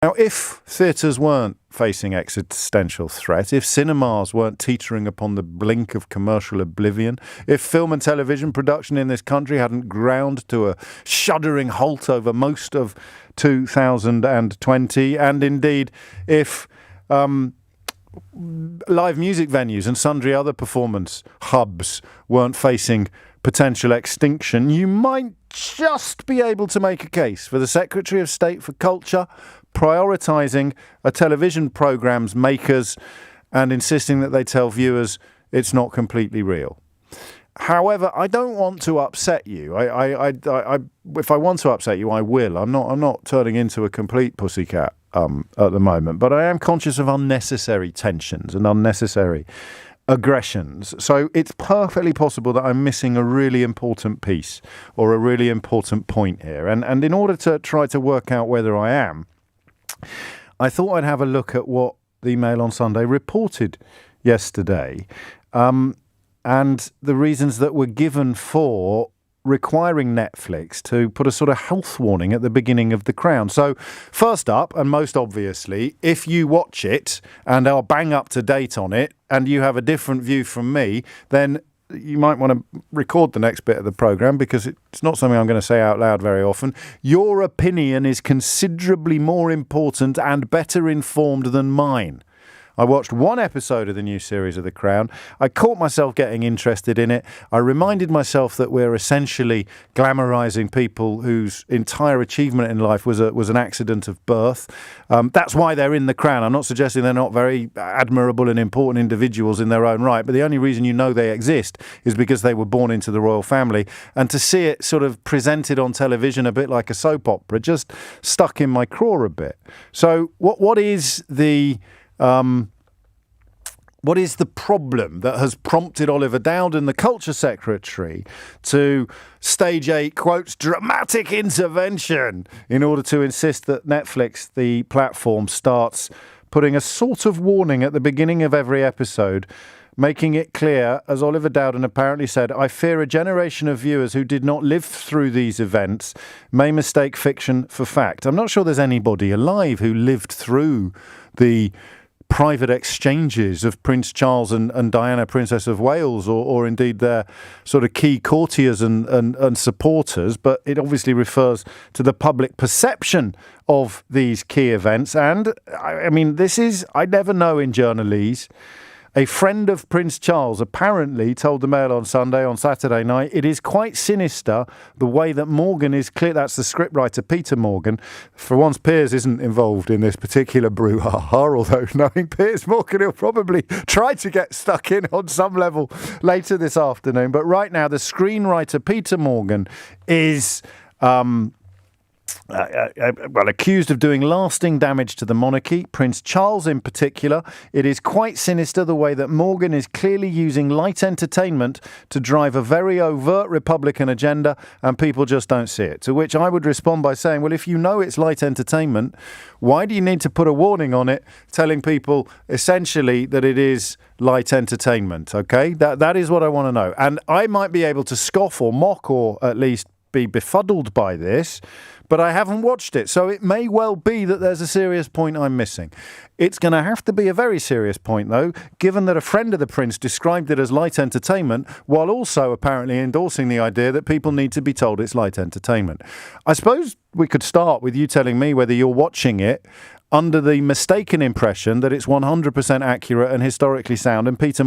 Now, if theatres weren't facing existential threat, if cinemas weren't teetering upon the blink of commercial oblivion, if film and television production in this country hadn't ground to a shuddering halt over most of 2020, and indeed if live music venues and sundry other performance hubs weren't facing potential extinction, you might just be able to make a case for the Secretary of State for Culture prioritising a television programme's makers and insisting that they tell viewers it's not completely real. However, I don't want to upset you. If I want to upset you, I will. I'm not turning into a complete pussycat at the moment, but I am conscious of unnecessary tensions and unnecessary aggressions. So it's perfectly possible that I'm missing a really important piece or a really important point here. And in order to try to work out whether I am, I thought I'd have a look at what the Mail on Sunday reported yesterday, and the reasons that were given for requiring Netflix to put a sort of health warning at the beginning of The Crown. So first up, and most obviously, if you watch it and are bang up to date on it and you have a different view from me, then you might want to record the next bit of the programme, because it's not something I'm going to say out loud very often. Your opinion is considerably more important and better informed than mine. I watched one episode of the new series of The Crown. I caught myself getting interested in it. I reminded myself that we're essentially glamorising people whose entire achievement in life was an accident of birth. That's why they're in The Crown. I'm not suggesting they're not very admirable and important individuals in their own right, but the only reason you know they exist is because they were born into the royal family. And to see it sort of presented on television a bit like a soap opera just stuck in my craw a bit. So what is the problem that has prompted Oliver Dowden, the Culture Secretary, to stage a, quote, dramatic intervention in order to insist that Netflix, the platform, starts putting a sort of warning at the beginning of every episode, making it clear, as Oliver Dowden apparently said, I fear a generation of viewers who did not live through these events may mistake fiction for fact. I'm not sure there's anybody alive who lived through the private exchanges of Prince Charles and Diana, Princess of Wales, or indeed their sort of key courtiers and supporters, but it obviously refers to the public perception of these key events. And I mean, I never know in journalese. A friend of Prince Charles apparently told the Mail on Sunday on Saturday night, it is quite sinister the way that Morgan is clear. That's the scriptwriter, Peter Morgan. For once, Piers isn't involved in this particular brouhaha, although knowing Piers Morgan, he'll probably try to get stuck in on some level later this afternoon. But right now, the screenwriter, Peter Morgan, is accused of doing lasting damage to the monarchy, Prince Charles in particular. It is quite sinister the way that Morgan is clearly using light entertainment to drive a very overt Republican agenda, and people just don't see it. To which I would respond by saying, well, if you know it's light entertainment, why do you need to put a warning on it telling people essentially that it is light entertainment? Okay, that is what I want to know. And I might be able to scoff or mock or at least be befuddled by this, but I haven't watched it, so it may well be that there's a serious point I'm missing. It's going to have to be a very serious point, though, given that a friend of the Prince described it as light entertainment, while also apparently endorsing the idea that people need to be told it's light entertainment. I suppose we could start with you telling me whether you're watching it under the mistaken impression that it's 100% accurate and historically sound, and Peter